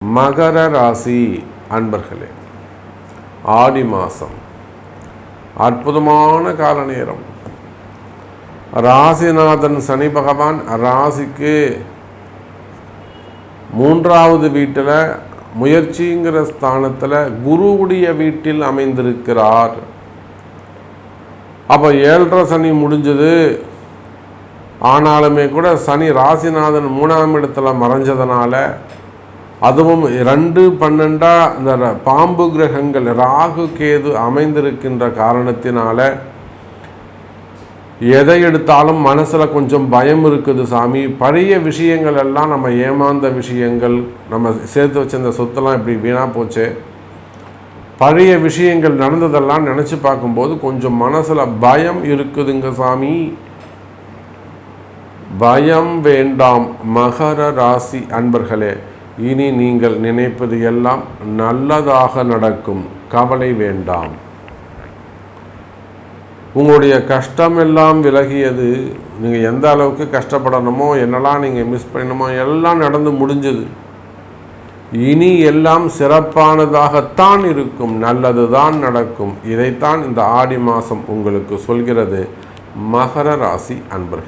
மகர ராசி அன்பர்களே, ஆடி மாதம் அற்புதமான கால நேரம். ராசிநாதன் சனி பகவான் ராசிக்கு 3வது வீட்டில் முயற்சிங்கிற ஸ்தானத்தில் குருவுடைய வீட்டில் அமைந்திருக்கிறார். அப்போ 7.5 சனி முடிஞ்சது. ஆனாலுமே கூட சனி ராசிநாதன் 3ஆம் இடத்துல மறைஞ்சதுனால, அதுவும் 2-12 இந்த பாம்பு கிரகங்கள் ராகு கேது அமைந்திருக்கின்ற காரணத்தினால எதை எடுத்தாலும் மனசில் கொஞ்சம் பயம் இருக்குது சாமி. பழைய விஷயங்கள் எல்லாம் நம்ம ஏமாந்த விஷயங்கள், நம்ம சேர்த்து வச்ச இந்த சொத்தெல்லாம் இப்படி வீணாக போச்சு, பழைய விஷயங்கள் நடந்ததெல்லாம் நினச்சி பார்க்கும்போது கொஞ்சம் மனசில் பயம் இருக்குதுங்க சாமி. பயம் வேண்டாம் மகர ராசி அன்பர்களே. இனி நீங்கள் நினைப்பது எல்லாம் நல்லதாக நடக்கும். கவலை வேண்டாம். உங்களுடைய கஷ்டம் எல்லாம் விலகியது. நீங்கள் எந்த அளவுக்கு கஷ்டப்படணுமோ, என்னெல்லாம் நீங்கள் மிஸ் பண்ணணுமோ எல்லாம் நடந்து முடிஞ்சது. இனி எல்லாம் சிறப்பானதாகத்தான் இருக்கும், நல்லது தான் நடக்கும். இதைத்தான் இந்த ஆடி மாதம் உங்களுக்கு சொல்கிறது மகர ராசி அன்பர்கள்.